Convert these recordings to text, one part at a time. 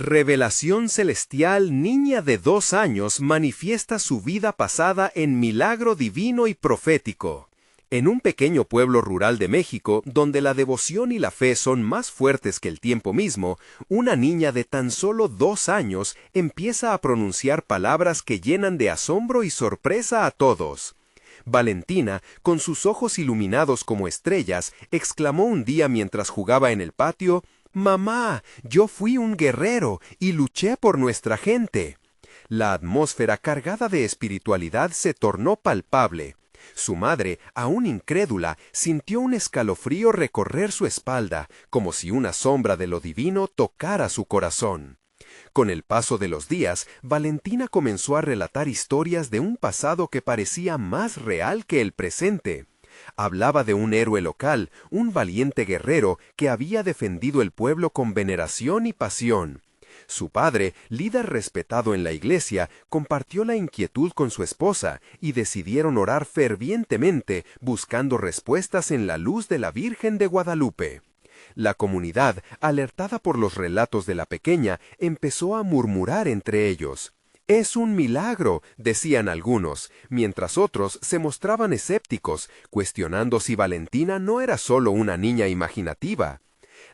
Revelación celestial, niña de 2 años manifiesta su vida pasada en milagro divino y profético. En un pequeño pueblo rural de México, donde la devoción y la fe son más fuertes que el tiempo mismo, una niña de tan solo 2 años empieza a pronunciar palabras que llenan de asombro y sorpresa a todos. Valentina, con sus ojos iluminados como estrellas, exclamó un día mientras jugaba en el patio: «Mamá, yo fui un guerrero y luché por nuestra gente». La atmósfera cargada de espiritualidad se tornó palpable. Su madre, aún incrédula, sintió un escalofrío recorrer su espalda, como si una sombra de lo divino tocara su corazón. Con el paso de los días, Valentina comenzó a relatar historias de un pasado que parecía más real que el presente. Hablaba de un héroe local, un valiente guerrero que había defendido el pueblo con veneración y pasión. Su padre, líder respetado en la iglesia, compartió la inquietud con su esposa y decidieron orar fervientemente, buscando respuestas en la luz de la Virgen de Guadalupe. La comunidad, alertada por los relatos de la pequeña, empezó a murmurar entre ellos. «Es un milagro», decían algunos, mientras otros se mostraban escépticos, cuestionando si Valentina no era solo una niña imaginativa.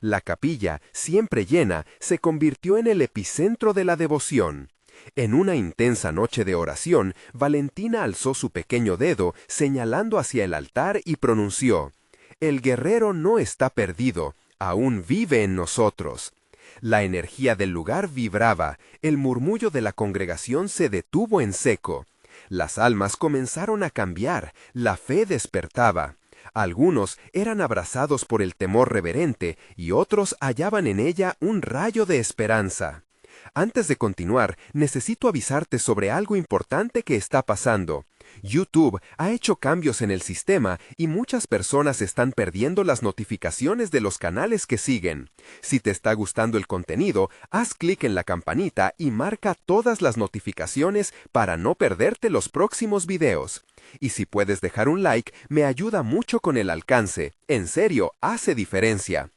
La capilla, siempre llena, se convirtió en el epicentro de la devoción. En una intensa noche de oración, Valentina alzó su pequeño dedo, señalando hacia el altar y pronunció: «El guerrero no está perdido, aún vive en nosotros». La energía del lugar vibraba, el murmullo de la congregación se detuvo en seco. Las almas comenzaron a cambiar, la fe despertaba. Algunos eran abrazados por el temor reverente y otros hallaban en ella un rayo de esperanza. Antes de continuar, necesito avisarte sobre algo importante que está pasando. YouTube ha hecho cambios en el sistema y muchas personas están perdiendo las notificaciones de los canales que siguen. Si te está gustando el contenido, haz clic en la campanita y marca todas las notificaciones para no perderte los próximos videos. Y si puedes dejar un like, me ayuda mucho con el alcance. En serio, hace diferencia.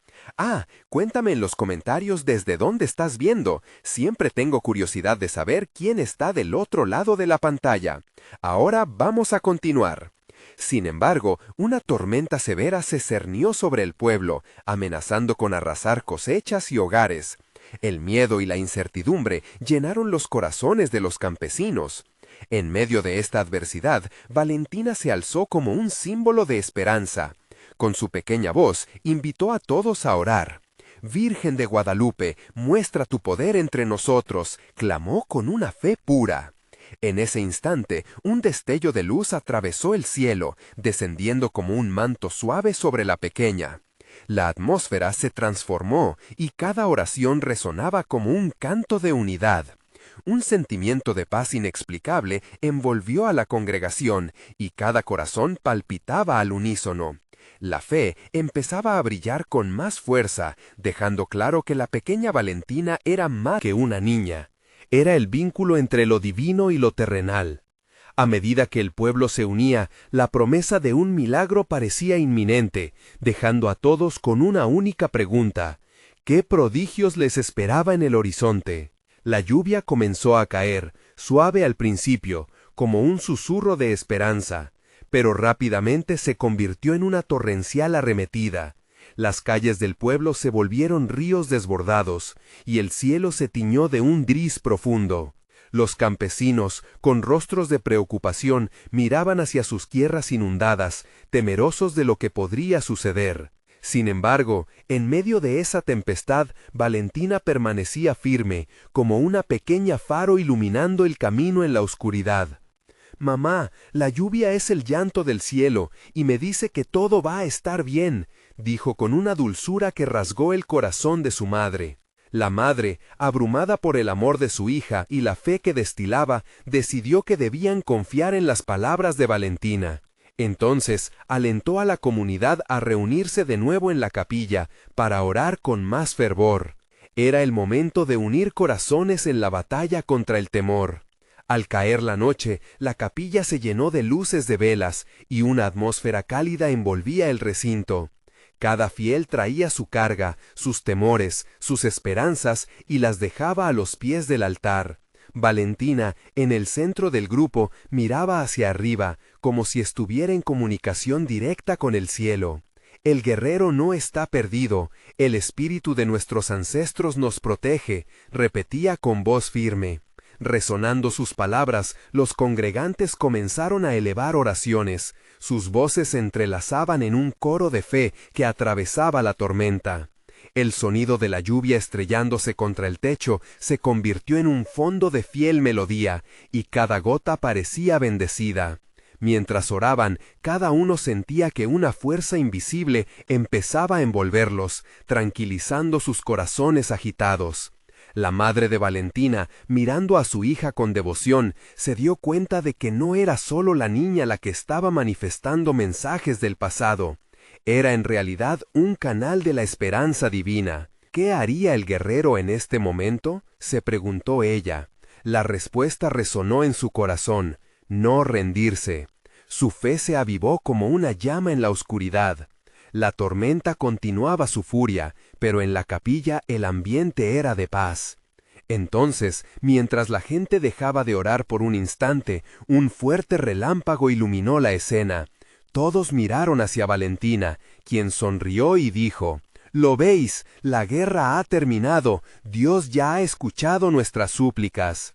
Cuéntame en los comentarios desde dónde estás viendo. Siempre tengo curiosidad de saber quién está del otro lado de la pantalla. Ahora vamos a continuar. Sin embargo, una tormenta severa se cernió sobre el pueblo, amenazando con arrasar cosechas y hogares. El miedo y la incertidumbre llenaron los corazones de los campesinos. En medio de esta adversidad, Valentina se alzó como un símbolo de esperanza. Con su pequeña voz, invitó a todos a orar. «Virgen de Guadalupe, muestra tu poder entre nosotros», clamó con una fe pura. En ese instante, un destello de luz atravesó el cielo, descendiendo como un manto suave sobre la pequeña. La atmósfera se transformó y cada oración resonaba como un canto de unidad. Un sentimiento de paz inexplicable envolvió a la congregación y cada corazón palpitaba al unísono. La fe empezaba a brillar con más fuerza, dejando claro que la pequeña Valentina era más que una niña. Era el vínculo entre lo divino y lo terrenal. A medida que el pueblo se unía, la promesa de un milagro parecía inminente, dejando a todos con una única pregunta: ¿qué prodigios les esperaba en el horizonte? La lluvia comenzó a caer, suave al principio, como un susurro de esperanza, pero rápidamente se convirtió en una torrencial arremetida. Las calles del pueblo se volvieron ríos desbordados, y el cielo se tiñó de un gris profundo. Los campesinos, con rostros de preocupación, miraban hacia sus tierras inundadas, temerosos de lo que podría suceder. Sin embargo, en medio de esa tempestad, Valentina permanecía firme, como una pequeña faro iluminando el camino en la oscuridad. «Mamá, la lluvia es el llanto del cielo, y me dice que todo va a estar bien», dijo con una dulzura que rasgó el corazón de su madre. La madre, abrumada por el amor de su hija y la fe que destilaba, decidió que debían confiar en las palabras de Valentina. Entonces, alentó a la comunidad a reunirse de nuevo en la capilla para orar con más fervor. Era el momento de unir corazones en la batalla contra el temor. Al caer la noche, la capilla se llenó de luces de velas y una atmósfera cálida envolvía el recinto. Cada fiel traía su carga, sus temores, sus esperanzas y las dejaba a los pies del altar. Valentina, en el centro del grupo, miraba hacia arriba, como si estuviera en comunicación directa con el cielo. El guerrero no está perdido, el espíritu de nuestros ancestros nos protege, repetía con voz firme. Resonando sus palabras, los congregantes comenzaron a elevar oraciones. Sus voces se entrelazaban en un coro de fe que atravesaba la tormenta. El sonido de la lluvia estrellándose contra el techo se convirtió en un fondo de fiel melodía, y cada gota parecía bendecida. Mientras oraban, cada uno sentía que una fuerza invisible empezaba a envolverlos, tranquilizando sus corazones agitados. La madre de Valentina, mirando a su hija con devoción, se dio cuenta de que no era solo la niña la que estaba manifestando mensajes del pasado. Era en realidad un canal de la esperanza divina. ¿Qué haría el guerrero en este momento?, se preguntó ella. La respuesta resonó en su corazón: no rendirse. Su fe se avivó como una llama en la oscuridad. La tormenta continuaba su furia, pero en la capilla el ambiente era de paz. Entonces, mientras la gente dejaba de orar por un instante, un fuerte relámpago iluminó la escena. Todos miraron hacia Valentina, quien sonrió y dijo: «¿Lo veis? La guerra ha terminado. Dios ya ha escuchado nuestras súplicas».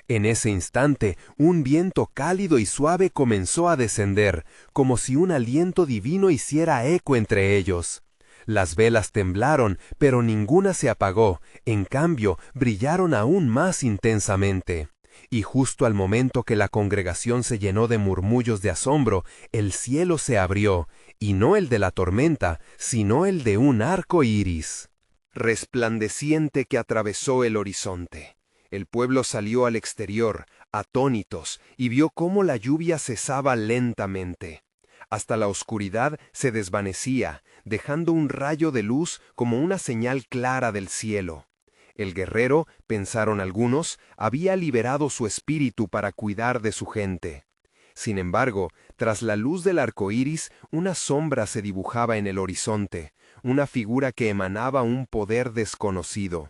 En ese instante, un viento cálido y suave comenzó a descender, como si un aliento divino hiciera eco entre ellos. Las velas temblaron, pero ninguna se apagó, en cambio, brillaron aún más intensamente. Y justo al momento que la congregación se llenó de murmullos de asombro, el cielo se abrió, y no el de la tormenta, sino el de un arco iris resplandeciente que atravesó el horizonte. El pueblo salió al exterior, atónitos, y vio cómo la lluvia cesaba lentamente. Hasta la oscuridad se desvanecía, dejando un rayo de luz como una señal clara del cielo. El guerrero, pensaron algunos, había liberado su espíritu para cuidar de su gente. Sin embargo, tras la luz del arco iris, una sombra se dibujaba en el horizonte, una figura que emanaba un poder desconocido.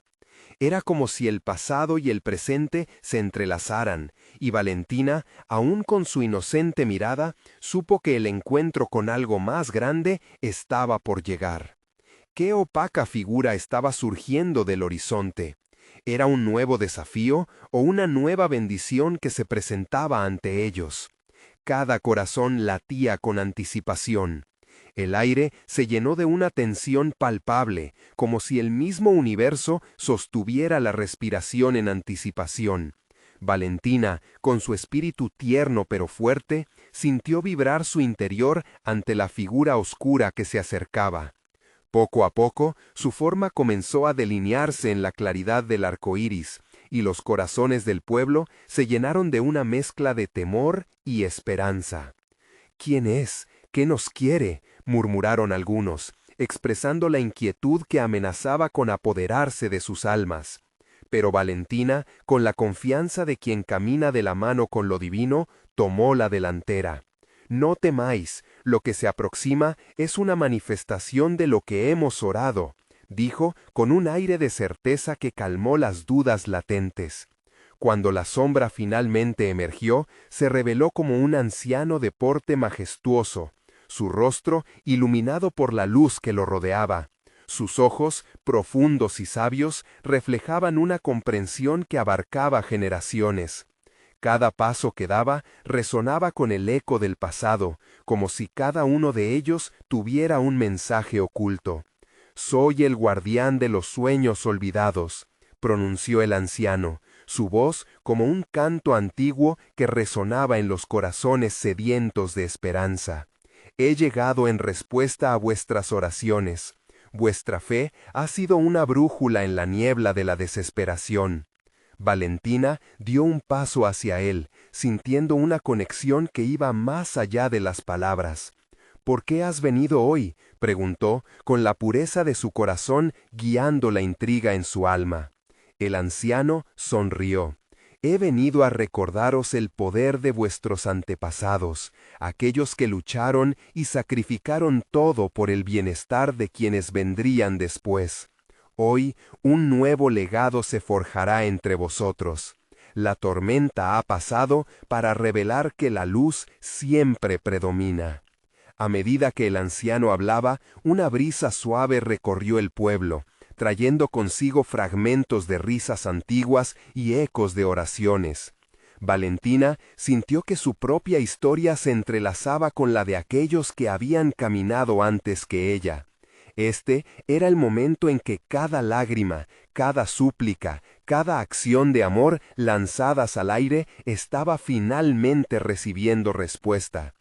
Era como si el pasado y el presente se entrelazaran, y Valentina, aún con su inocente mirada, supo que el encuentro con algo más grande estaba por llegar. ¿Qué opaca figura estaba surgiendo del horizonte? ¿Era un nuevo desafío o una nueva bendición que se presentaba ante ellos? Cada corazón latía con anticipación. El aire se llenó de una tensión palpable, como si el mismo universo sostuviera la respiración en anticipación. Valentina, con su espíritu tierno pero fuerte, sintió vibrar su interior ante la figura oscura que se acercaba. Poco a poco, su forma comenzó a delinearse en la claridad del arco iris, y los corazones del pueblo se llenaron de una mezcla de temor y esperanza. «¿Quién es? ¿Qué nos quiere?», murmuraron algunos, expresando la inquietud que amenazaba con apoderarse de sus almas. Pero Valentina, con la confianza de quien camina de la mano con lo divino, tomó la delantera. «No temáis, lo que se aproxima es una manifestación de lo que hemos orado», dijo con un aire de certeza que calmó las dudas latentes. Cuando la sombra finalmente emergió, se reveló como un anciano de porte majestuoso, su rostro iluminado por la luz que lo rodeaba. Sus ojos, profundos y sabios, reflejaban una comprensión que abarcaba generaciones. Cada paso que daba resonaba con el eco del pasado, como si cada uno de ellos tuviera un mensaje oculto. «Soy el guardián de los sueños olvidados», pronunció el anciano, su voz como un canto antiguo que resonaba en los corazones sedientos de esperanza. «He llegado en respuesta a vuestras oraciones. Vuestra fe ha sido una brújula en la niebla de la desesperación». Valentina dio un paso hacia él, sintiendo una conexión que iba más allá de las palabras. «¿Por qué has venido hoy?», preguntó, con la pureza de su corazón guiando la intriga en su alma. El anciano sonrió. He venido a recordaros el poder de vuestros antepasados, aquellos que lucharon y sacrificaron todo por el bienestar de quienes vendrían después. Hoy un nuevo legado se forjará entre vosotros. La tormenta ha pasado para revelar que la luz siempre predomina. A medida que el anciano hablaba, una brisa suave recorrió el pueblo, trayendo consigo fragmentos de risas antiguas y ecos de oraciones. Valentina sintió que su propia historia se entrelazaba con la de aquellos que habían caminado antes que ella. Este era el momento en que cada lágrima, cada súplica, cada acción de amor lanzadas al aire estaba finalmente recibiendo respuesta.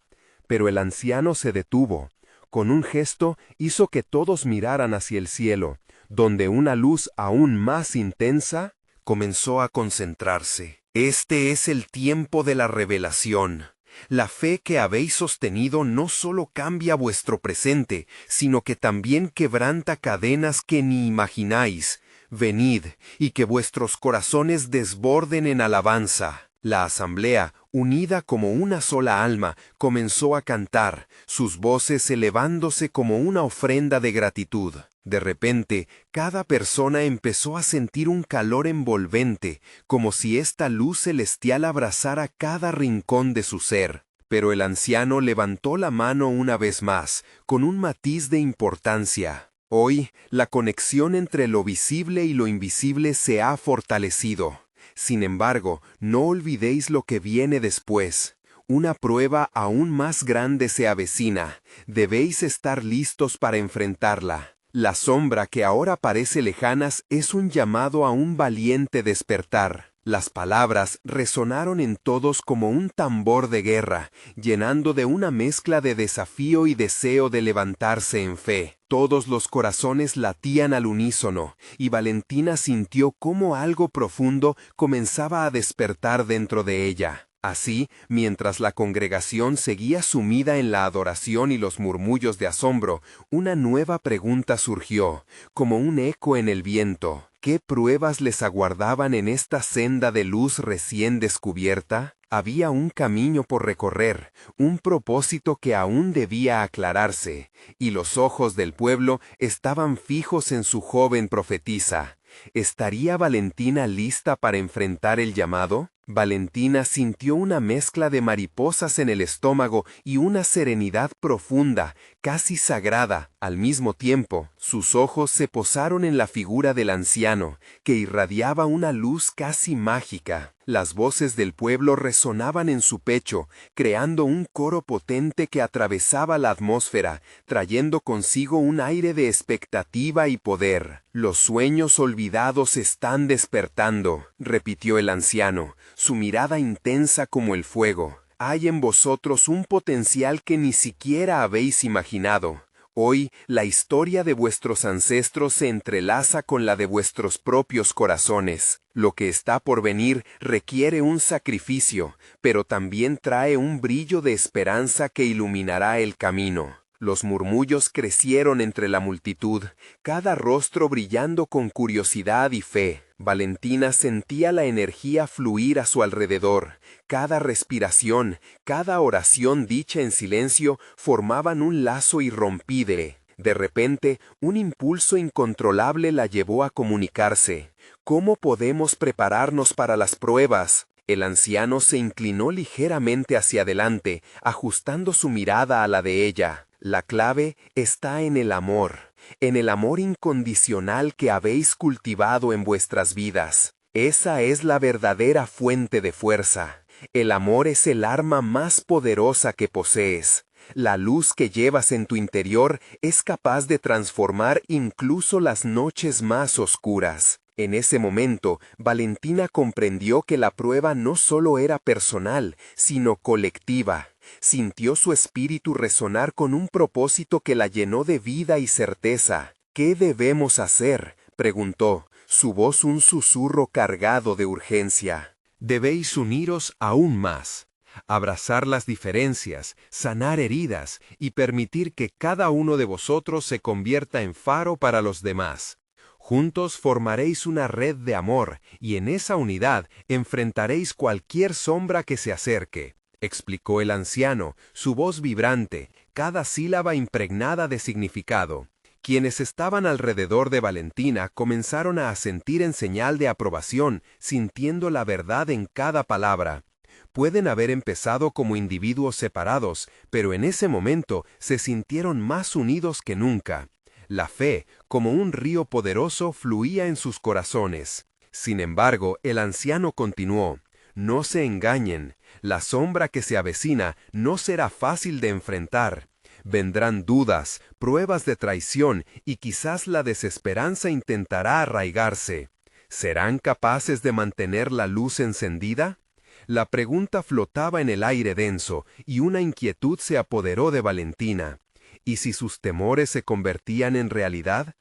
Pero el anciano se detuvo. Con un gesto hizo que todos miraran hacia el cielo, donde una luz aún más intensa comenzó a concentrarse. Este es el tiempo de la revelación. La fe que habéis sostenido no solo cambia vuestro presente, sino que también quebranta cadenas que ni imagináis. Venid, y que vuestros corazones desborden en alabanza. La asamblea, unida como una sola alma, comenzó a cantar, sus voces elevándose como una ofrenda de gratitud. De repente, cada persona empezó a sentir un calor envolvente, como si esta luz celestial abrazara cada rincón de su ser. Pero el anciano levantó la mano una vez más, con un matiz de importancia. Hoy, la conexión entre lo visible y lo invisible se ha fortalecido. Sin embargo, no olvidéis lo que viene después. Una prueba aún más grande se avecina. Debéis estar listos para enfrentarla. La sombra que ahora parece lejana es un llamado a un valiente despertar. Las palabras resonaron en todos como un tambor de guerra, llenando de una mezcla de desafío y deseo de levantarse en fe. Todos los corazones latían al unísono, y Valentina sintió cómo algo profundo comenzaba a despertar dentro de ella. Así, mientras la congregación seguía sumida en la adoración y los murmullos de asombro, una nueva pregunta surgió, como un eco en el viento. ¿Qué pruebas les aguardaban en esta senda de luz recién descubierta? Había un camino por recorrer, un propósito que aún debía aclararse, y los ojos del pueblo estaban fijos en su joven profetisa. ¿Estaría Valentina lista para enfrentar el llamado? Valentina sintió una mezcla de mariposas en el estómago y una serenidad profunda, casi sagrada. Al mismo tiempo, sus ojos se posaron en la figura del anciano, que irradiaba una luz casi mágica. Las voces del pueblo resonaban en su pecho, creando un coro potente que atravesaba la atmósfera, trayendo consigo un aire de expectativa y poder. «Los sueños olvidados están despertando», repitió el anciano, su mirada intensa como el fuego. «Hay en vosotros un potencial que ni siquiera habéis imaginado. Hoy, la historia de vuestros ancestros se entrelaza con la de vuestros propios corazones. Lo que está por venir requiere un sacrificio, pero también trae un brillo de esperanza que iluminará el camino». Los murmullos crecieron entre la multitud, cada rostro brillando con curiosidad y fe. Valentina sentía la energía fluir a su alrededor. Cada respiración, cada oración dicha en silencio formaban un lazo irrompible. De repente, un impulso incontrolable la llevó a comunicarse. ¿Cómo podemos prepararnos para las pruebas? El anciano se inclinó ligeramente hacia adelante, ajustando su mirada a la de ella. La clave está en el amor incondicional que habéis cultivado en vuestras vidas. Esa es la verdadera fuente de fuerza. El amor es el arma más poderosa que posees. La luz que llevas en tu interior es capaz de transformar incluso las noches más oscuras. En ese momento, Valentina comprendió que la prueba no solo era personal, sino colectiva. Sintió su espíritu resonar con un propósito que la llenó de vida y certeza. «¿Qué debemos hacer?», preguntó, su voz un susurro cargado de urgencia. «Debéis uniros aún más, abrazar las diferencias, sanar heridas y permitir que cada uno de vosotros se convierta en faro para los demás. Juntos formaréis una red de amor, y en esa unidad enfrentaréis cualquier sombra que se acerque, explicó el anciano, su voz vibrante, cada sílaba impregnada de significado. Quienes estaban alrededor de Valentina comenzaron a asentir en señal de aprobación, sintiendo la verdad en cada palabra. Pueden haber empezado como individuos separados, pero en ese momento se sintieron más unidos que nunca. La fe, como un río poderoso, fluía en sus corazones. Sin embargo, el anciano continuó: no se engañen, la sombra que se avecina no será fácil de enfrentar. Vendrán dudas, pruebas de traición y quizás la desesperanza intentará arraigarse. ¿Serán capaces de mantener la luz encendida? La pregunta flotaba en el aire denso y una inquietud se apoderó de Valentina. ¿Y si sus temores se convertían en realidad?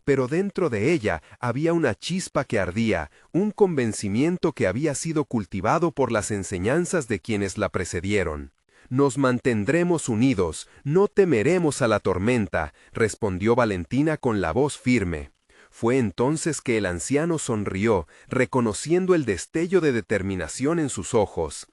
Pero dentro de ella había una chispa que ardía, un convencimiento que había sido cultivado por las enseñanzas de quienes la precedieron. Nos mantendremos unidos, no temeremos a la tormenta, respondió Valentina con la voz firme. Fue entonces que el anciano sonrió, reconociendo el destello de determinación en sus ojos.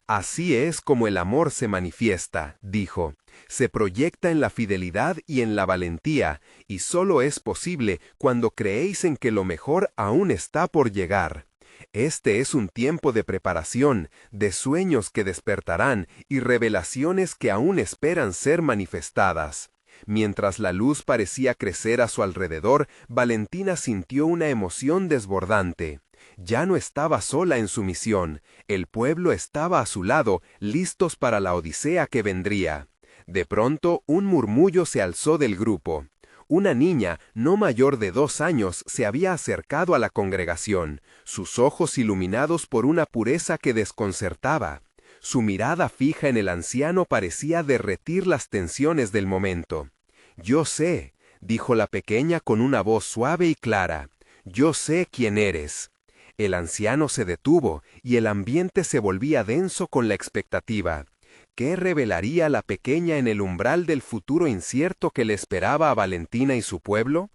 Así es como el amor se manifiesta, dijo. Se proyecta en la fidelidad y en la valentía, y solo es posible cuando creéis en que lo mejor aún está por llegar. Este es un tiempo de preparación, de sueños que despertarán y revelaciones que aún esperan ser manifestadas. Mientras la luz parecía crecer a su alrededor, Valentina sintió una emoción desbordante. Ya no estaba sola en su misión, el pueblo estaba a su lado, listos para la odisea que vendría. De pronto, un murmullo se alzó del grupo. Una niña, no mayor de 2 años, se había acercado a la congregación, sus ojos iluminados por una pureza que desconcertaba. Su mirada fija en el anciano parecía derretir las tensiones del momento. «Yo sé», dijo la pequeña con una voz suave y clara, «yo sé quién eres». El anciano se detuvo y el ambiente se volvía denso con la expectativa. ¿Qué revelaría la pequeña en el umbral del futuro incierto que le esperaba a Valentina y su pueblo?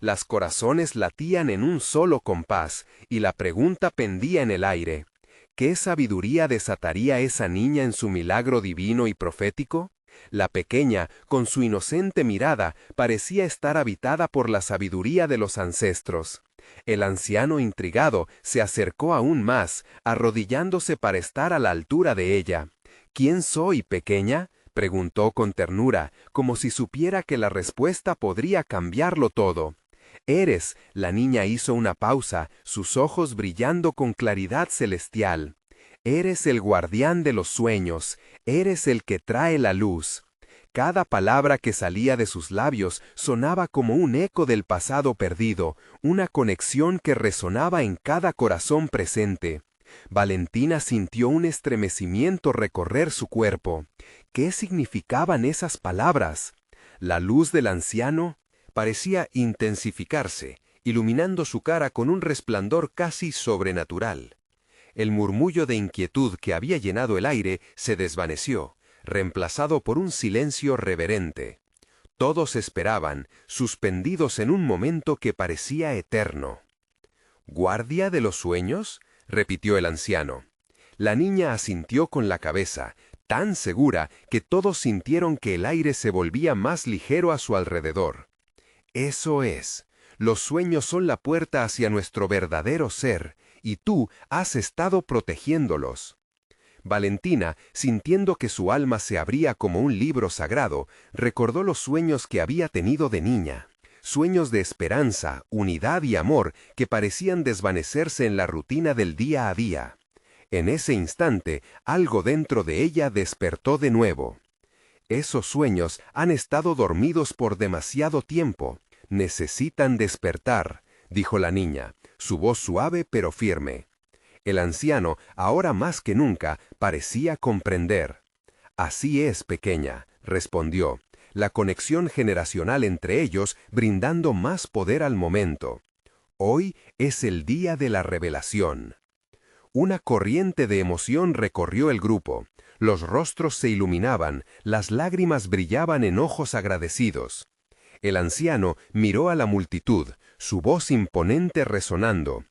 Las corazones latían en un solo compás, y la pregunta pendía en el aire. ¿Qué sabiduría desataría esa niña en su milagro divino y profético? La pequeña, con su inocente mirada, parecía estar habitada por la sabiduría de los ancestros. El anciano intrigado se acercó aún más, arrodillándose para estar a la altura de ella. «¿Quién soy, pequeña?», preguntó con ternura, como si supiera que la respuesta podría cambiarlo todo. «Eres», la niña hizo una pausa, sus ojos brillando con claridad celestial. «Eres el guardián de los sueños, eres el que trae la luz». Cada palabra que salía de sus labios sonaba como un eco del pasado perdido, una conexión que resonaba en cada corazón presente. Valentina sintió un estremecimiento recorrer su cuerpo. ¿Qué significaban esas palabras? La luz del anciano parecía intensificarse, iluminando su cara con un resplandor casi sobrenatural. El murmullo de inquietud que había llenado el aire se desvaneció, reemplazado por un silencio reverente. Todos esperaban, suspendidos en un momento que parecía eterno. «¿Guardia de los sueños?», repitió el anciano. La niña asintió con la cabeza, tan segura que todos sintieron que el aire se volvía más ligero a su alrededor. «Eso es. Los sueños son la puerta hacia nuestro verdadero ser, y tú has estado protegiéndolos». Valentina, sintiendo que su alma se abría como un libro sagrado, recordó los sueños que había tenido de niña. Sueños de esperanza, unidad y amor que parecían desvanecerse en la rutina del día a día. En ese instante, algo dentro de ella despertó de nuevo. «Esos sueños han estado dormidos por demasiado tiempo. Necesitan despertar», dijo la niña, su voz suave pero firme. El anciano, ahora más que nunca, parecía comprender. «Así es, pequeña», respondió, la conexión generacional entre ellos brindando más poder al momento. «Hoy es el día de la revelación». Una corriente de emoción recorrió el grupo. Los rostros se iluminaban, las lágrimas brillaban en ojos agradecidos. El anciano miró a la multitud, su voz imponente resonando.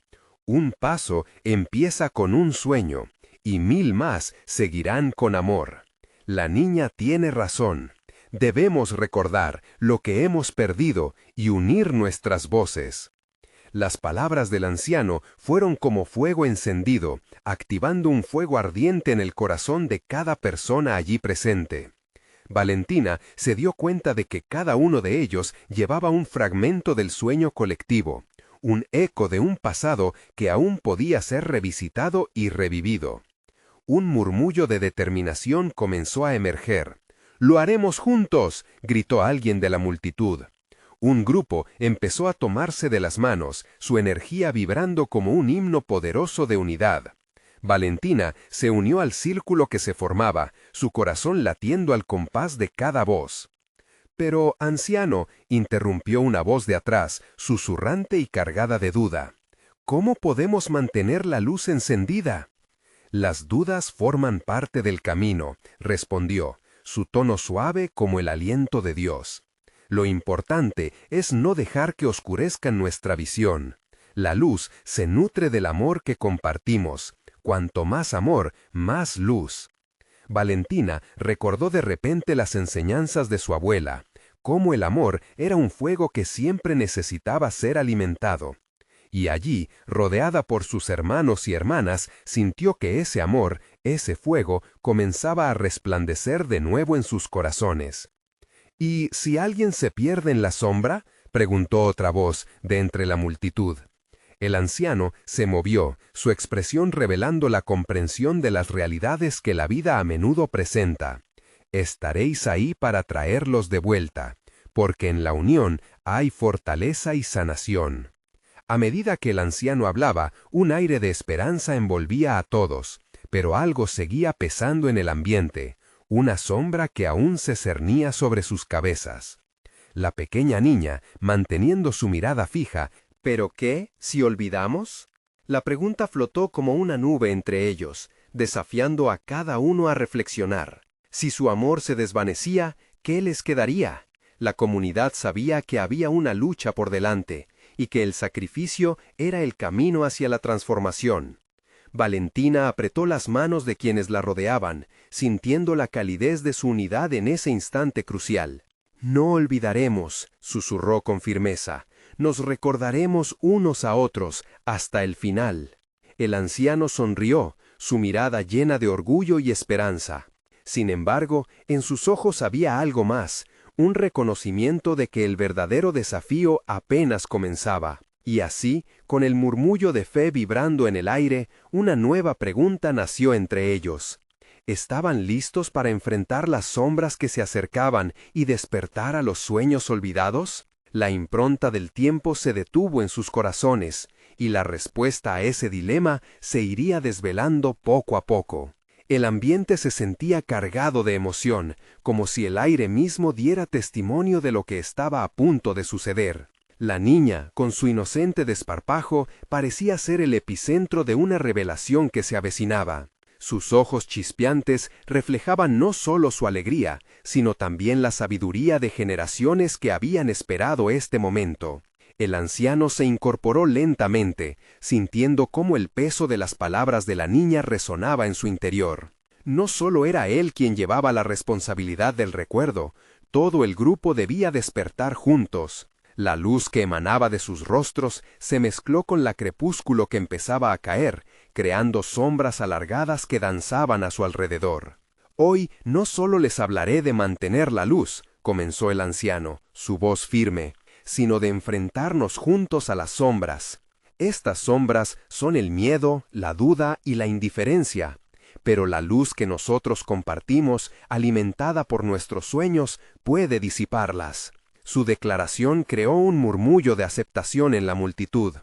Un paso empieza con un sueño, y 1000 más seguirán con amor. La niña tiene razón. Debemos recordar lo que hemos perdido y unir nuestras voces. Las palabras del anciano fueron como fuego encendido, activando un fuego ardiente en el corazón de cada persona allí presente. Valentina se dio cuenta de que cada uno de ellos llevaba un fragmento del sueño colectivo, un eco de un pasado que aún podía ser revisitado y revivido. Un murmullo de determinación comenzó a emerger. «¡Lo haremos juntos!», gritó alguien de la multitud. Un grupo empezó a tomarse de las manos, su energía vibrando como un himno poderoso de unidad. Valentina se unió al círculo que se formaba, su corazón latiendo al compás de cada voz. «Pero, anciano», interrumpió una voz de atrás, susurrante y cargada de duda, «¿cómo podemos mantener la luz encendida?». «Las dudas forman parte del camino», respondió, su tono suave como el aliento de Dios. «Lo importante es no dejar que oscurezcan nuestra visión. La luz se nutre del amor que compartimos. Cuanto más amor, más luz». Valentina recordó de repente las enseñanzas de su abuela, cómo el amor era un fuego que siempre necesitaba ser alimentado. Y allí, rodeada por sus hermanos y hermanas, sintió que ese amor, ese fuego, comenzaba a resplandecer de nuevo en sus corazones. «¿Y si alguien se pierde en la sombra?», preguntó otra voz de entre la multitud. El anciano se movió, su expresión revelando la comprensión de las realidades que la vida a menudo presenta. «Estaréis ahí para traerlos de vuelta, porque en la unión hay fortaleza y sanación». A medida que el anciano hablaba, un aire de esperanza envolvía a todos, pero algo seguía pesando en el ambiente, una sombra que aún se cernía sobre sus cabezas. La pequeña niña, manteniendo su mirada fija, «¿Pero qué, si olvidamos?». La pregunta flotó como una nube entre ellos, desafiando a cada uno a reflexionar. Si su amor se desvanecía, ¿qué les quedaría? La comunidad sabía que había una lucha por delante, y que el sacrificio era el camino hacia la transformación. Valentina apretó las manos de quienes la rodeaban, sintiendo la calidez de su unidad en ese instante crucial. «No olvidaremos», susurró con firmeza, «nos recordaremos unos a otros hasta el final». El anciano sonrió, su mirada llena de orgullo y esperanza. Sin embargo, en sus ojos había algo más, un reconocimiento de que el verdadero desafío apenas comenzaba. Y así, con el murmullo de fe vibrando en el aire, una nueva pregunta nació entre ellos. ¿Estaban listos para enfrentar las sombras que se acercaban y despertar a los sueños olvidados? La impronta del tiempo se detuvo en sus corazones, y la respuesta a ese dilema se iría desvelando poco a poco. El ambiente se sentía cargado de emoción, como si el aire mismo diera testimonio de lo que estaba a punto de suceder. La niña, con su inocente desparpajo, parecía ser el epicentro de una revelación que se avecinaba. Sus ojos chispeantes reflejaban no solo su alegría, sino también la sabiduría de generaciones que habían esperado este momento. El anciano se incorporó lentamente, sintiendo cómo el peso de las palabras de la niña resonaba en su interior. No solo era él quien llevaba la responsabilidad del recuerdo, todo el grupo debía despertar juntos. La luz que emanaba de sus rostros se mezcló con la crepúsculo que empezaba a caer, creando sombras alargadas que danzaban a su alrededor. «Hoy no solo les hablaré de mantener la luz», comenzó el anciano, su voz firme, «sino de enfrentarnos juntos a las sombras. Estas sombras son el miedo, la duda y la indiferencia, pero la luz que nosotros compartimos, alimentada por nuestros sueños, puede disiparlas». Su declaración creó un murmullo de aceptación en la multitud.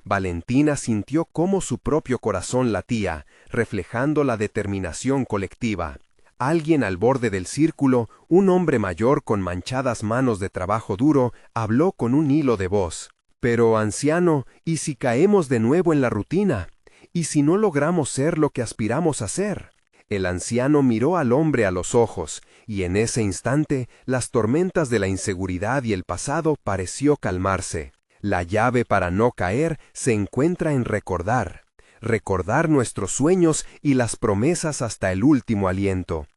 Valentina sintió cómo su propio corazón latía, reflejando la determinación colectiva. Alguien al borde del círculo, un hombre mayor con manchadas manos de trabajo duro, habló con un hilo de voz. «Pero, anciano, ¿y si caemos de nuevo en la rutina? ¿Y si no logramos ser lo que aspiramos a ser?». El anciano miró al hombre a los ojos, y en ese instante las tormentas de la inseguridad y el pasado pareció calmarse. La llave para no caer se encuentra en recordar nuestros sueños y las promesas hasta el último aliento.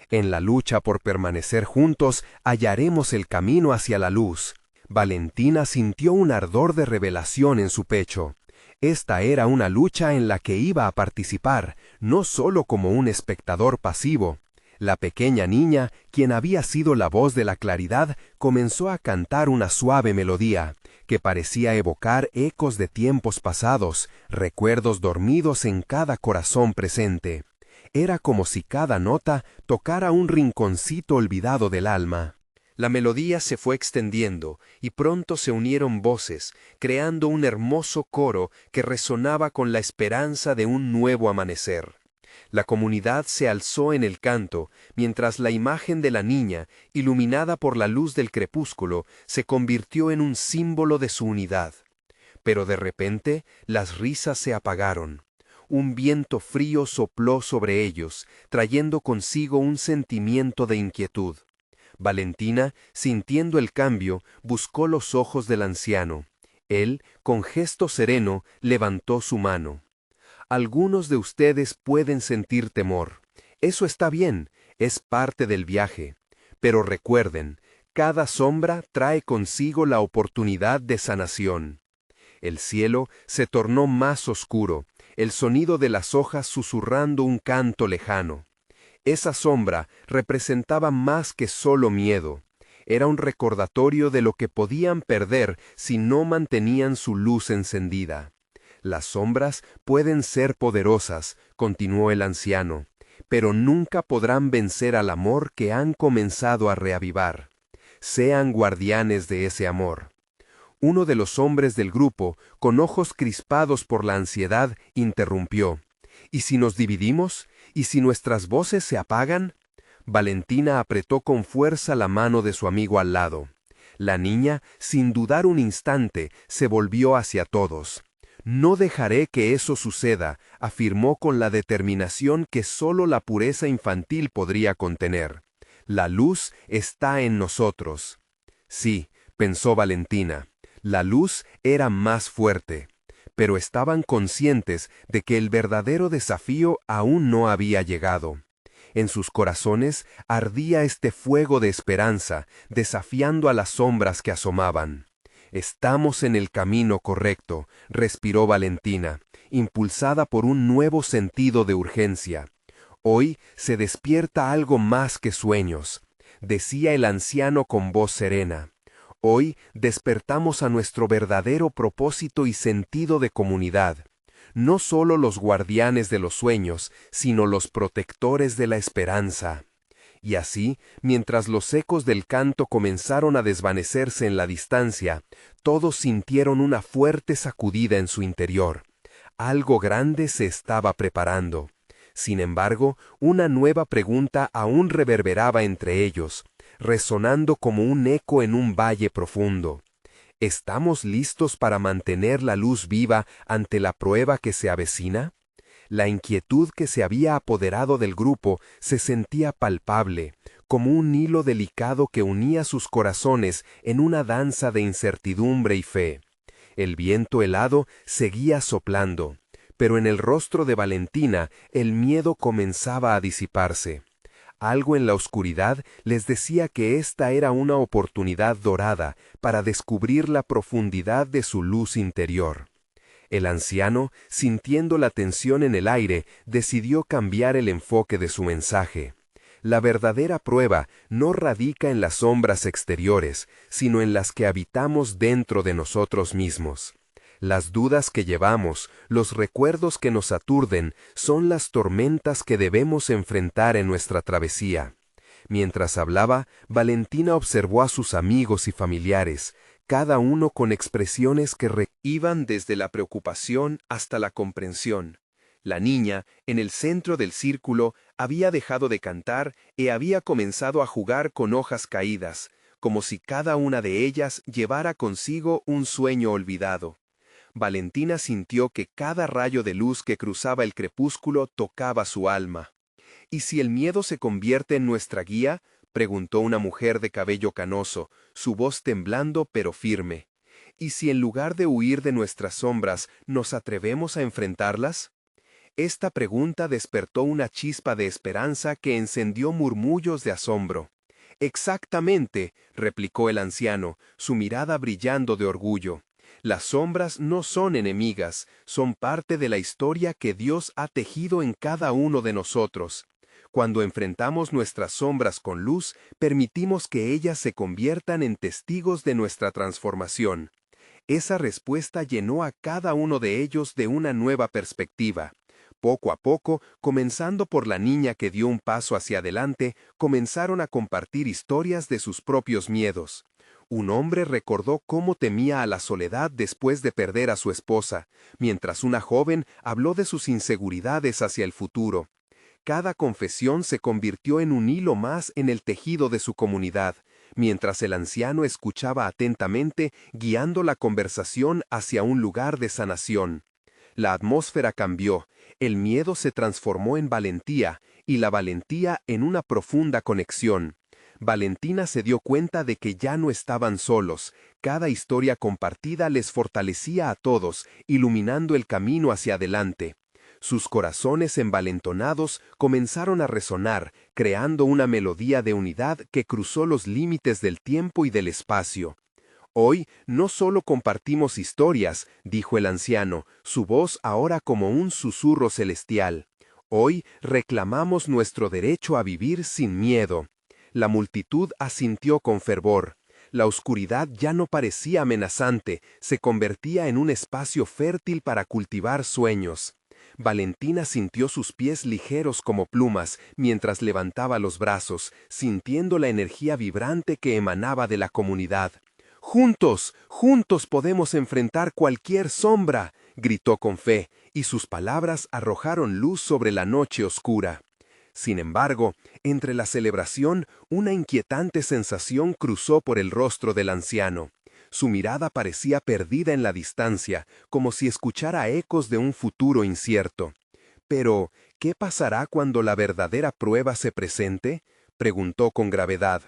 En la lucha por permanecer juntos hallaremos el camino hacia la luz. Valentina sintió un ardor de revelación en su pecho. Esta era una lucha en la que iba a participar, no solo como un espectador pasivo. La pequeña niña, quien había sido la voz de la claridad, comenzó a cantar una suave melodía, que parecía evocar ecos de tiempos pasados, recuerdos dormidos en cada corazón presente. Era como si cada nota tocara un rinconcito olvidado del alma. La melodía se fue extendiendo y pronto se unieron voces, creando un hermoso coro que resonaba con la esperanza de un nuevo amanecer. La comunidad se alzó en el canto, mientras la imagen de la niña, iluminada por la luz del crepúsculo, se convirtió en un símbolo de su unidad. Pero de repente las risas se apagaron. Un viento frío sopló sobre ellos, trayendo consigo un sentimiento de inquietud. Valentina, sintiendo el cambio, buscó los ojos del anciano. Él, con gesto sereno, levantó su mano. Algunos de ustedes pueden sentir temor. Eso está bien, es parte del viaje. Pero recuerden, cada sombra trae consigo la oportunidad de sanación. El cielo se tornó más oscuro, el sonido de las hojas susurrando un canto lejano. Esa sombra representaba más que solo miedo. Era un recordatorio de lo que podían perder si no mantenían su luz encendida. Las sombras pueden ser poderosas, continuó el anciano, pero nunca podrán vencer al amor que han comenzado a reavivar. Sean guardianes de ese amor. Uno de los hombres del grupo, con ojos crispados por la ansiedad, interrumpió. ¿Y si nos dividimos? ¿Y si nuestras voces se apagan? Valentina apretó con fuerza la mano de su amigo al lado. La niña, sin dudar un instante, se volvió hacia todos. No dejaré que eso suceda, afirmó con la determinación que solo la pureza infantil podría contener. La luz está en nosotros. Sí, pensó Valentina, la luz era más fuerte. Pero estaban conscientes de que el verdadero desafío aún no había llegado. En sus corazones ardía este fuego de esperanza, desafiando a las sombras que asomaban. Estamos en el camino correcto, respiró Valentina, impulsada por un nuevo sentido de urgencia. Hoy se despierta algo más que sueños, decía el anciano con voz serena. Hoy despertamos a nuestro verdadero propósito y sentido de comunidad, no solo los guardianes de los sueños, sino los protectores de la esperanza. Y así, mientras los ecos del canto comenzaron a desvanecerse en la distancia, todos sintieron una fuerte sacudida en su interior. Algo grande se estaba preparando. Sin embargo, una nueva pregunta aún reverberaba entre ellos, resonando como un eco en un valle profundo. ¿Estamos listos para mantener la luz viva ante la prueba que se avecina? La inquietud que se había apoderado del grupo se sentía palpable, como un hilo delicado que unía sus corazones en una danza de incertidumbre y fe. El viento helado seguía soplando, pero en el rostro de Valentina el miedo comenzaba a disiparse. Algo en la oscuridad les decía que esta era una oportunidad dorada para descubrir la profundidad de su luz interior. El anciano, sintiendo la tensión en el aire, decidió cambiar el enfoque de su mensaje. La verdadera prueba no radica en las sombras exteriores, sino en las que habitamos dentro de nosotros mismos. Las dudas que llevamos, los recuerdos que nos aturden, son las tormentas que debemos enfrentar en nuestra travesía. Mientras hablaba, Valentina observó a sus amigos y familiares, cada uno con expresiones que iban desde la preocupación hasta la comprensión. La niña, en el centro del círculo, había dejado de cantar y había comenzado a jugar con hojas caídas, como si cada una de ellas llevara consigo un sueño olvidado. Valentina sintió que cada rayo de luz que cruzaba el crepúsculo tocaba su alma. ¿Y si el miedo se convierte en nuestra guía?, preguntó una mujer de cabello canoso, su voz temblando pero firme. ¿Y si en lugar de huir de nuestras sombras, nos atrevemos a enfrentarlas? Esta pregunta despertó una chispa de esperanza que encendió murmullos de asombro. Exactamente, replicó el anciano, su mirada brillando de orgullo. Las sombras no son enemigas, son parte de la historia que Dios ha tejido en cada uno de nosotros. Cuando enfrentamos nuestras sombras con luz, permitimos que ellas se conviertan en testigos de nuestra transformación. Esa respuesta llenó a cada uno de ellos de una nueva perspectiva. Poco a poco, comenzando por la niña que dio un paso hacia adelante, comenzaron a compartir historias de sus propios miedos. Un hombre recordó cómo temía a la soledad después de perder a su esposa, mientras una joven habló de sus inseguridades hacia el futuro. Cada confesión se convirtió en un hilo más en el tejido de su comunidad, mientras el anciano escuchaba atentamente, guiando la conversación hacia un lugar de sanación. La atmósfera cambió, el miedo se transformó en valentía, y la valentía en una profunda conexión. Valentina se dio cuenta de que ya no estaban solos, cada historia compartida les fortalecía a todos, iluminando el camino hacia adelante. Sus corazones envalentonados comenzaron a resonar, creando una melodía de unidad que cruzó los límites del tiempo y del espacio. Hoy no solo compartimos historias, dijo el anciano, su voz ahora como un susurro celestial. Hoy reclamamos nuestro derecho a vivir sin miedo. La multitud asintió con fervor. La oscuridad ya no parecía amenazante, se convertía en un espacio fértil para cultivar sueños. Valentina sintió sus pies ligeros como plumas mientras levantaba los brazos, sintiendo la energía vibrante que emanaba de la comunidad. «Juntos, juntos podemos enfrentar cualquier sombra», gritó con fe, y sus palabras arrojaron luz sobre la noche oscura. Sin embargo, entre la celebración, una inquietante sensación cruzó por el rostro del anciano. Su mirada parecía perdida en la distancia, como si escuchara ecos de un futuro incierto. «Pero, ¿qué pasará cuando la verdadera prueba se presente?», preguntó con gravedad.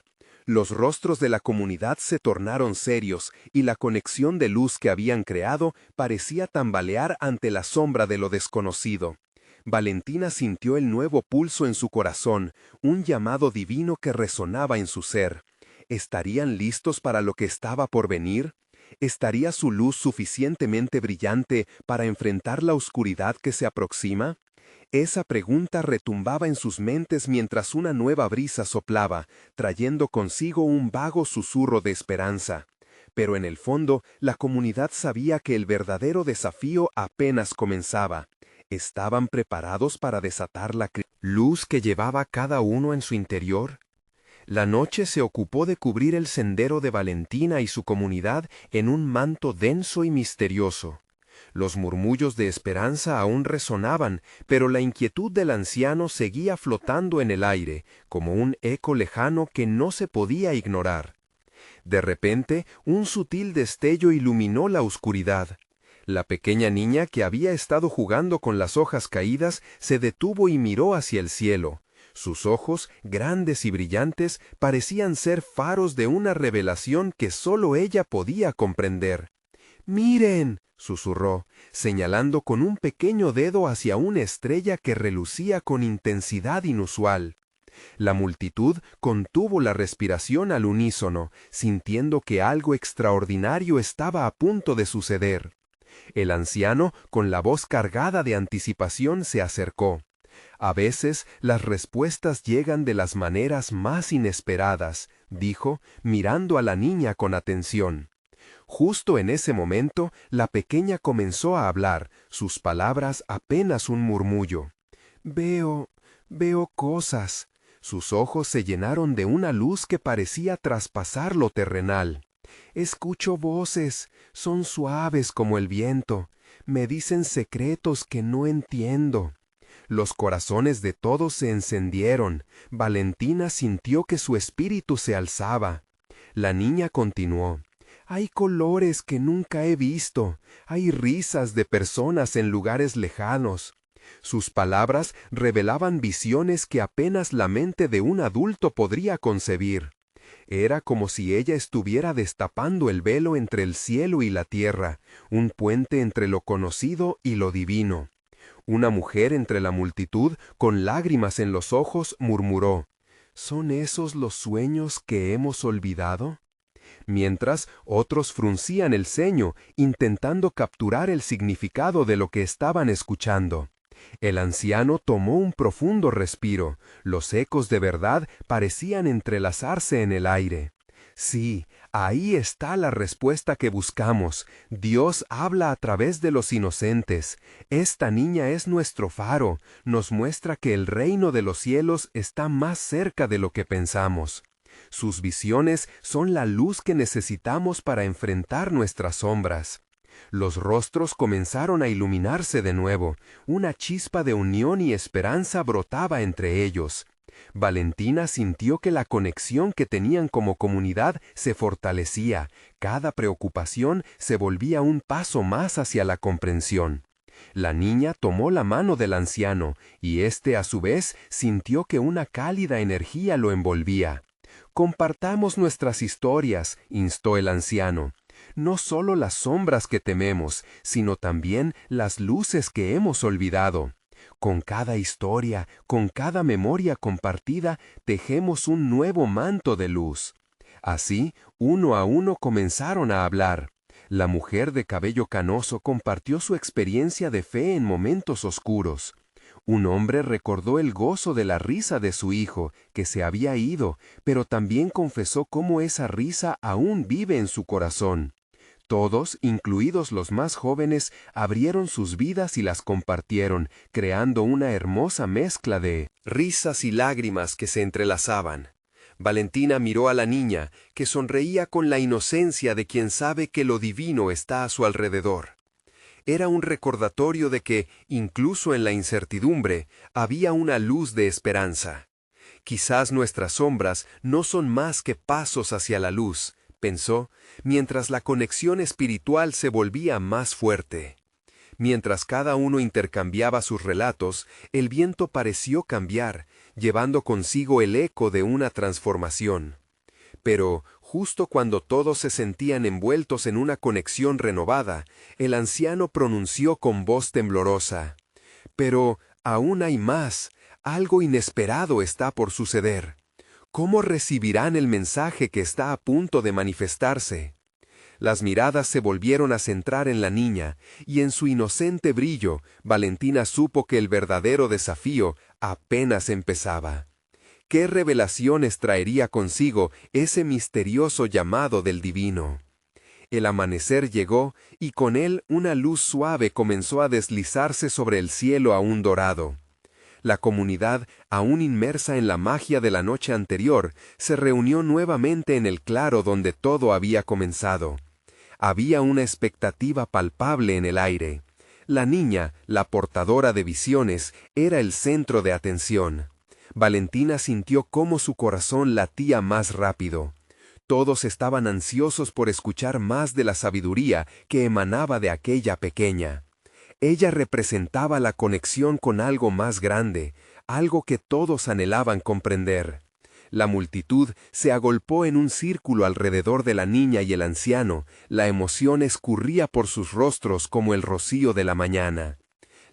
Los rostros de la comunidad se tornaron serios y la conexión de luz que habían creado parecía tambalear ante la sombra de lo desconocido. Valentina sintió el nuevo pulso en su corazón, un llamado divino que resonaba en su ser. ¿Estarían listos para lo que estaba por venir? ¿Estaría su luz suficientemente brillante para enfrentar la oscuridad que se aproxima? Esa pregunta retumbaba en sus mentes mientras una nueva brisa soplaba, trayendo consigo un vago susurro de esperanza. Pero en el fondo, la comunidad sabía que el verdadero desafío apenas comenzaba. ¿Estaban preparados para desatar la luz que llevaba cada uno en su interior? La noche se ocupó de cubrir el sendero de Valentina y su comunidad en un manto denso y misterioso. Los murmullos de esperanza aún resonaban, pero la inquietud del anciano seguía flotando en el aire, como un eco lejano que no se podía ignorar. De repente, un sutil destello iluminó la oscuridad. La pequeña niña que había estado jugando con las hojas caídas se detuvo y miró hacia el cielo. Sus ojos, grandes y brillantes, parecían ser faros de una revelación que solo ella podía comprender. «¡Miren!», susurró, señalando con un pequeño dedo hacia una estrella que relucía con intensidad inusual. La multitud contuvo la respiración al unísono, sintiendo que algo extraordinario estaba a punto de suceder. El anciano, con la voz cargada de anticipación, se acercó. «A veces las respuestas llegan de las maneras más inesperadas», dijo, mirando a la niña con atención. Justo en ese momento, la pequeña comenzó a hablar, sus palabras apenas un murmullo. Veo cosas». Sus ojos se llenaron de una luz que parecía traspasar lo terrenal. «Escucho voces, son suaves como el viento, me dicen secretos que no entiendo». Los corazones de todos se encendieron. Valentina sintió que su espíritu se alzaba. La niña continuó. «Hay colores que nunca he visto, hay risas de personas en lugares lejanos». Sus palabras revelaban visiones que apenas la mente de un adulto podría concebir. Era como si ella estuviera destapando el velo entre el cielo y la tierra, un puente entre lo conocido y lo divino. Una mujer entre la multitud, con lágrimas en los ojos, murmuró: ¿Son esos los sueños que hemos olvidado? Mientras otros fruncían el ceño, intentando capturar el significado de lo que estaban escuchando. El anciano tomó un profundo respiro. Los ecos de verdad parecían entrelazarse en el aire. Sí, ahí está la respuesta que buscamos. Dios habla a través de los inocentes. Esta niña es nuestro faro. Nos muestra que el reino de los cielos está más cerca de lo que pensamos. Sus visiones son la luz que necesitamos para enfrentar nuestras sombras. Los rostros comenzaron a iluminarse de nuevo. Una chispa de unión y esperanza brotaba entre ellos. Valentina sintió que la conexión que tenían como comunidad se fortalecía. Cada preocupación se volvía un paso más hacia la comprensión. La niña tomó la mano del anciano, y éste a su vez sintió que una cálida energía lo envolvía. «Compartamos nuestras historias», instó el anciano. «No solo las sombras que tememos, sino también las luces que hemos olvidado. Con cada historia, con cada memoria compartida, tejemos un nuevo manto de luz». Así, uno a uno comenzaron a hablar. La mujer de cabello canoso compartió su experiencia de fe en momentos oscuros. Un hombre recordó el gozo de la risa de su hijo, que se había ido, pero también confesó cómo esa risa aún vive en su corazón. Todos, incluidos los más jóvenes, abrieron sus vidas y las compartieron, creando una hermosa mezcla de risas y lágrimas que se entrelazaban. Valentina miró a la niña, que sonreía con la inocencia de quien sabe que lo divino está a su alrededor. Era un recordatorio de que, incluso en la incertidumbre, había una luz de esperanza. Quizás nuestras sombras no son más que pasos hacia la luz, pensó, mientras la conexión espiritual se volvía más fuerte. Mientras cada uno intercambiaba sus relatos, el viento pareció cambiar, llevando consigo el eco de una transformación. Pero, justo cuando todos se sentían envueltos en una conexión renovada, el anciano pronunció con voz temblorosa: «Pero aún hay más, algo inesperado está por suceder. ¿Cómo recibirán el mensaje que está a punto de manifestarse?». Las miradas se volvieron a centrar en la niña, y en su inocente brillo, Valentina supo que el verdadero desafío apenas empezaba. ¿Qué revelaciones traería consigo ese misterioso llamado del divino? El amanecer llegó, y con él una luz suave comenzó a deslizarse sobre el cielo aún dorado. La comunidad, aún inmersa en la magia de la noche anterior, se reunió nuevamente en el claro donde todo había comenzado. Había una expectativa palpable en el aire. La niña, la portadora de visiones, era el centro de atención. Valentina sintió cómo su corazón latía más rápido. Todos estaban ansiosos por escuchar más de la sabiduría que emanaba de aquella pequeña. Ella representaba la conexión con algo más grande, algo que todos anhelaban comprender. La multitud se agolpó en un círculo alrededor de la niña y el anciano. La emoción escurría por sus rostros como el rocío de la mañana.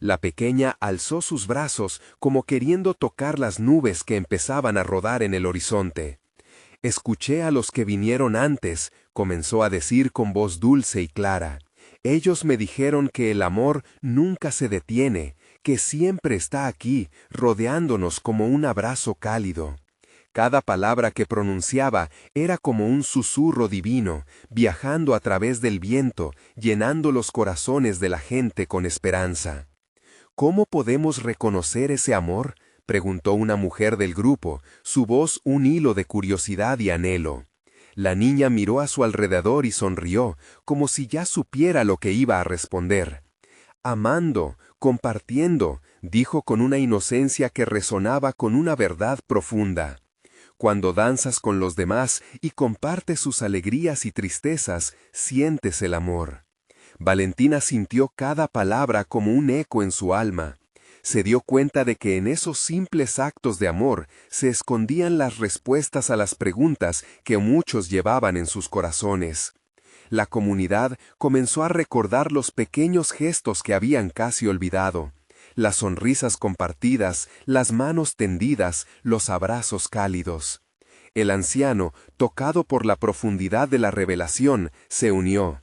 La pequeña alzó sus brazos como queriendo tocar las nubes que empezaban a rodar en el horizonte. «Escuché a los que vinieron antes», comenzó a decir con voz dulce y clara. «Ellos me dijeron que el amor nunca se detiene, que siempre está aquí, rodeándonos como un abrazo cálido». Cada palabra que pronunciaba era como un susurro divino, viajando a través del viento, llenando los corazones de la gente con esperanza. «¿Cómo podemos reconocer ese amor?», preguntó una mujer del grupo, su voz un hilo de curiosidad y anhelo. La niña miró a su alrededor y sonrió, como si ya supiera lo que iba a responder. «Amando, compartiendo», dijo con una inocencia que resonaba con una verdad profunda. «Cuando danzas con los demás y compartes sus alegrías y tristezas, sientes el amor». Valentina sintió cada palabra como un eco en su alma. Se dio cuenta de que en esos simples actos de amor se escondían las respuestas a las preguntas que muchos llevaban en sus corazones. La comunidad comenzó a recordar los pequeños gestos que habían casi olvidado, las sonrisas compartidas, las manos tendidas, los abrazos cálidos. El anciano, tocado por la profundidad de la revelación, se unió.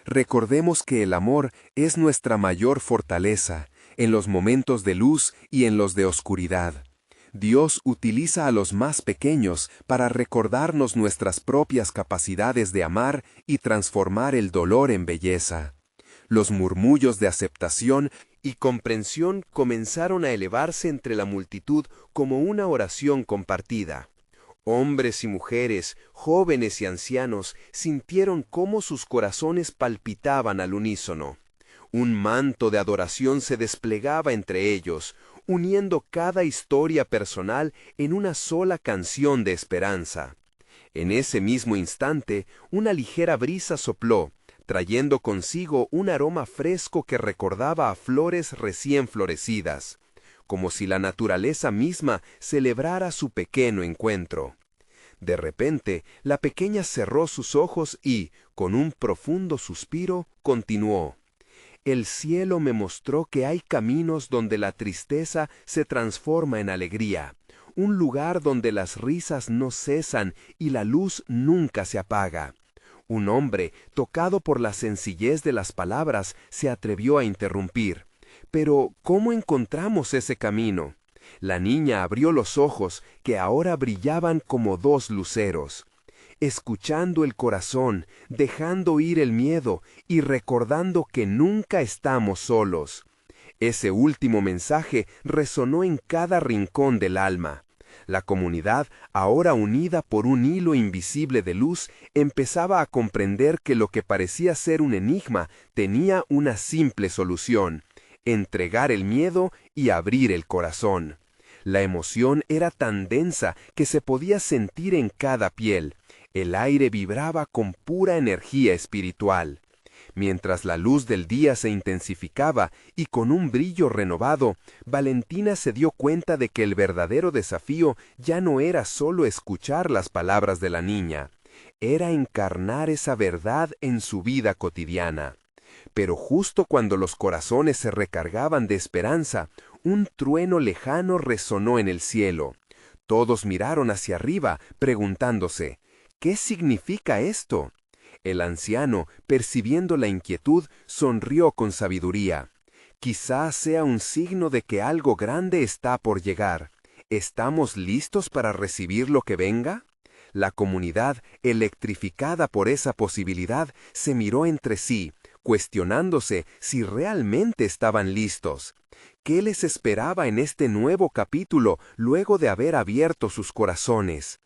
Recordemos que el amor es nuestra mayor fortaleza, en los momentos de luz y en los de oscuridad. Dios utiliza a los más pequeños para recordarnos nuestras propias capacidades de amar y transformar el dolor en belleza. Los murmullos de aceptación y comprensión comenzaron a elevarse entre la multitud como una oración compartida. Hombres y mujeres, jóvenes y ancianos, sintieron cómo sus corazones palpitaban al unísono. Un manto de adoración se desplegaba entre ellos, uniendo cada historia personal en una sola canción de esperanza. En ese mismo instante, una ligera brisa sopló, trayendo consigo un aroma fresco que recordaba a flores recién florecidas, como si la naturaleza misma celebrara su pequeño encuentro. De repente, la pequeña cerró sus ojos y, con un profundo suspiro, continuó. El cielo me mostró que hay caminos donde la tristeza se transforma en alegría, un lugar donde las risas no cesan y la luz nunca se apaga. Un hombre, tocado por la sencillez de las palabras, se atrevió a interrumpir. Pero, ¿cómo encontramos ese camino? La niña abrió los ojos, que ahora brillaban como dos luceros. Escuchando el corazón, dejando ir el miedo y recordando que nunca estamos solos. Ese último mensaje resonó en cada rincón del alma. La comunidad, ahora unida por un hilo invisible de luz, empezaba a comprender que lo que parecía ser un enigma tenía una simple solución: entregar el miedo y abrir el corazón. La emoción era tan densa que se podía sentir en cada piel. El aire vibraba con pura energía espiritual. Mientras la luz del día se intensificaba y con un brillo renovado, Valentina se dio cuenta de que el verdadero desafío ya no era solo escuchar las palabras de la niña, era encarnar esa verdad en su vida cotidiana. Pero justo cuando los corazones se recargaban de esperanza, un trueno lejano resonó en el cielo. Todos miraron hacia arriba, preguntándose, ¿qué significa esto? El anciano, percibiendo la inquietud, sonrió con sabiduría. Quizás sea un signo de que algo grande está por llegar. ¿Estamos listos para recibir lo que venga? La comunidad, electrificada por esa posibilidad, se miró entre sí, cuestionándose si realmente estaban listos. ¿Qué les esperaba en este nuevo capítulo luego de haber abierto sus corazones?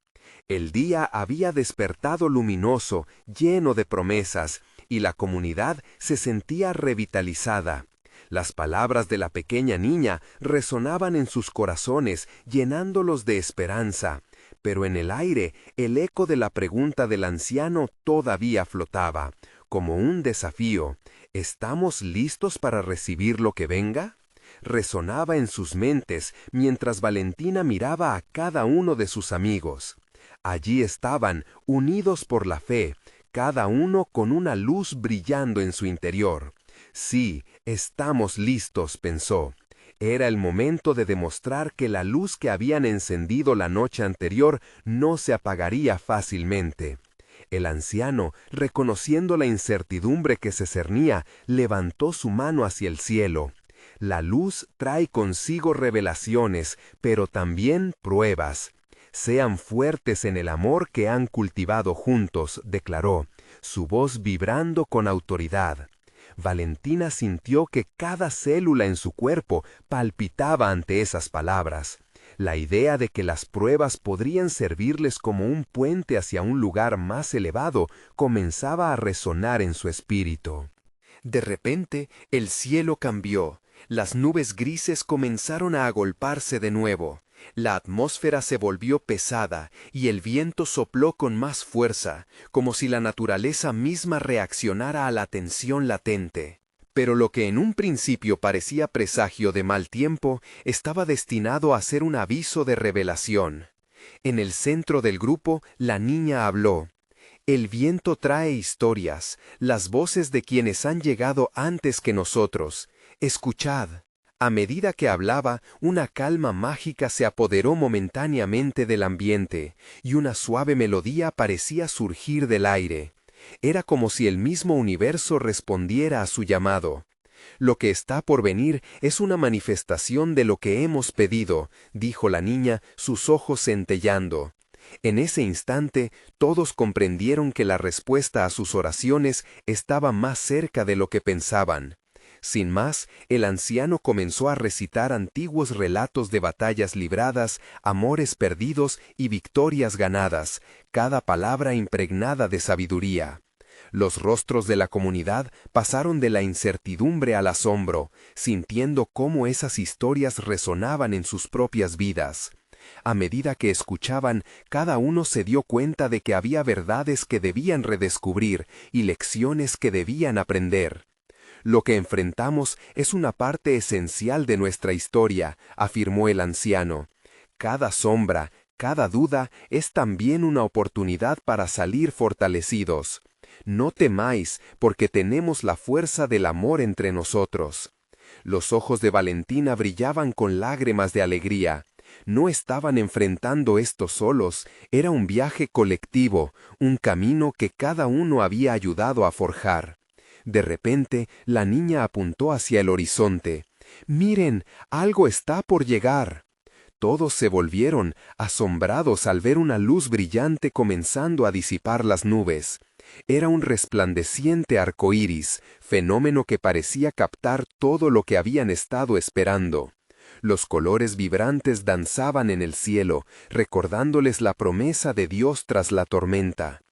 El día había despertado luminoso, lleno de promesas, y la comunidad se sentía revitalizada. Las palabras de la pequeña niña resonaban en sus corazones, llenándolos de esperanza. Pero en el aire, el eco de la pregunta del anciano todavía flotaba, como un desafío. ¿Estamos listos para recibir lo que venga? Resonaba en sus mentes mientras Valentina miraba a cada uno de sus amigos. Allí estaban, unidos por la fe, cada uno con una luz brillando en su interior. Sí, estamos listos, pensó. Era el momento de demostrar que la luz que habían encendido la noche anterior no se apagaría fácilmente. El anciano, reconociendo la incertidumbre que se cernía, levantó su mano hacia el cielo. La luz trae consigo revelaciones, pero también pruebas. Sean fuertes en el amor que han cultivado juntos, declaró, su voz vibrando con autoridad. Valentina sintió que cada célula en su cuerpo palpitaba ante esas palabras. La idea de que las pruebas podrían servirles como un puente hacia un lugar más elevado comenzaba a resonar en su espíritu. De repente, el cielo cambió. Las nubes grises comenzaron a agolparse de nuevo. La atmósfera se volvió pesada y el viento sopló con más fuerza, como si la naturaleza misma reaccionara a la tensión latente. Pero lo que en un principio parecía presagio de mal tiempo, estaba destinado a ser un aviso de revelación. En el centro del grupo, la niña habló. El viento trae historias, las voces de quienes han llegado antes que nosotros. Escuchad. A medida que hablaba, una calma mágica se apoderó momentáneamente del ambiente, y una suave melodía parecía surgir del aire. Era como si el mismo universo respondiera a su llamado. Lo que está por venir es una manifestación de lo que hemos pedido, dijo la niña, sus ojos centellando. En ese instante, todos comprendieron que la respuesta a sus oraciones estaba más cerca de lo que pensaban. Sin más, el anciano comenzó a recitar antiguos relatos de batallas libradas, amores perdidos y victorias ganadas, cada palabra impregnada de sabiduría. Los rostros de la comunidad pasaron de la incertidumbre al asombro, sintiendo cómo esas historias resonaban en sus propias vidas. A medida que escuchaban, cada uno se dio cuenta de que había verdades que debían redescubrir y lecciones que debían aprender. Lo que enfrentamos es una parte esencial de nuestra historia, afirmó el anciano. Cada sombra, cada duda es también una oportunidad para salir fortalecidos. No temáis, porque tenemos la fuerza del amor entre nosotros. Los ojos de Valentina brillaban con lágrimas de alegría. No estaban enfrentando esto solos, era un viaje colectivo, un camino que cada uno había ayudado a forjar. De repente, la niña apuntó hacia el horizonte. «Miren, algo está por llegar». Todos se volvieron, asombrados al ver una luz brillante comenzando a disipar las nubes. Era un resplandeciente arco iris, fenómeno que parecía captar todo lo que habían estado esperando. Los colores vibrantes danzaban en el cielo, recordándoles la promesa de Dios tras la tormenta.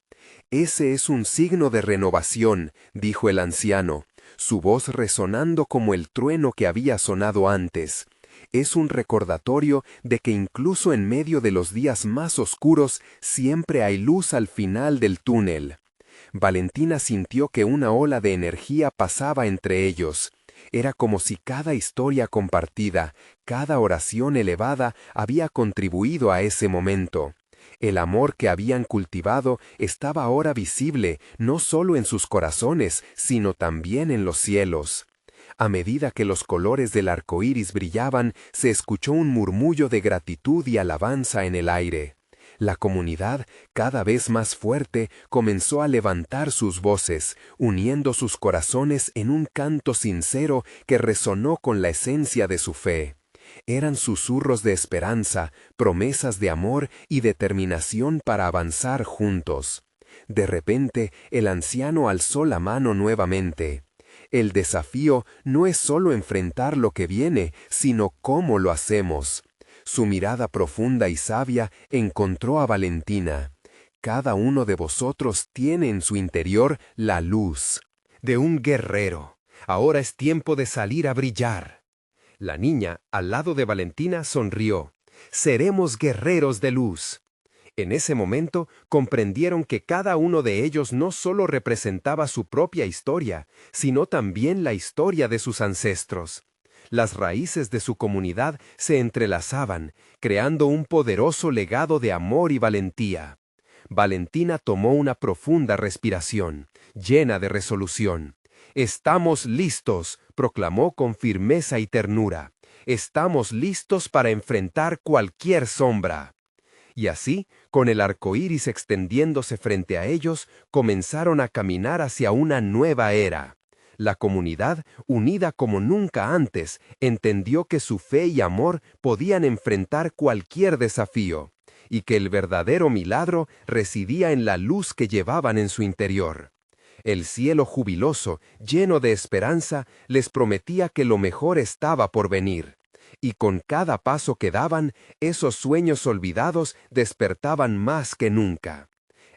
«Ese es un signo de renovación», dijo el anciano, su voz resonando como el trueno que había sonado antes. «Es un recordatorio de que incluso en medio de los días más oscuros siempre hay luz al final del túnel». Valentina sintió que una ola de energía pasaba entre ellos. Era como si cada historia compartida, cada oración elevada había contribuido a ese momento. El amor que habían cultivado estaba ahora visible no solo en sus corazones, sino también en los cielos. A medida que los colores del arco iris brillaban, se escuchó un murmullo de gratitud y alabanza en el aire. La comunidad, cada vez más fuerte, comenzó a levantar sus voces, uniendo sus corazones en un canto sincero que resonó con la esencia de su fe. Eran susurros de esperanza, promesas de amor y determinación para avanzar juntos. De repente, el anciano alzó la mano nuevamente. El desafío no es solo enfrentar lo que viene, sino cómo lo hacemos. Su mirada profunda y sabia encontró a Valentina. Cada uno de vosotros tiene en su interior la luz de un guerrero. Ahora es tiempo de salir a brillar. La niña, al lado de Valentina, sonrió. «Seremos guerreros de luz». En ese momento comprendieron que cada uno de ellos no solo representaba su propia historia, sino también la historia de sus ancestros. Las raíces de su comunidad se entrelazaban, creando un poderoso legado de amor y valentía. Valentina tomó una profunda respiración, llena de resolución. «Estamos listos», proclamó con firmeza y ternura. «Estamos listos para enfrentar cualquier sombra». Y así, con el arco iris extendiéndose frente a ellos, comenzaron a caminar hacia una nueva era. La comunidad, unida como nunca antes, entendió que su fe y amor podían enfrentar cualquier desafío, y que el verdadero milagro residía en la luz que llevaban en su interior. El cielo jubiloso, lleno de esperanza, les prometía que lo mejor estaba por venir. Y con cada paso que daban, esos sueños olvidados despertaban más que nunca.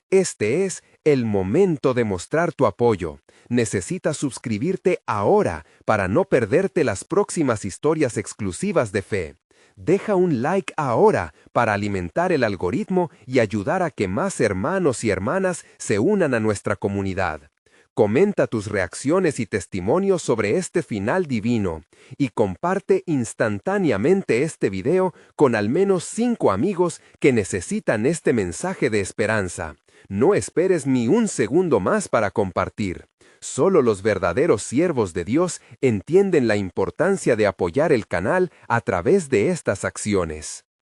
Este es el momento de mostrar tu apoyo. Necesitas suscribirte ahora para no perderte las próximas historias exclusivas de fe. Deja un like ahora para alimentar el algoritmo y ayudar a que más hermanos y hermanas se unan a nuestra comunidad. Comenta tus reacciones y testimonios sobre este final divino y comparte instantáneamente este video con al menos 5 amigos que necesitan este mensaje de esperanza. No esperes ni un segundo más para compartir. Solo los verdaderos siervos de Dios entienden la importancia de apoyar el canal a través de estas acciones.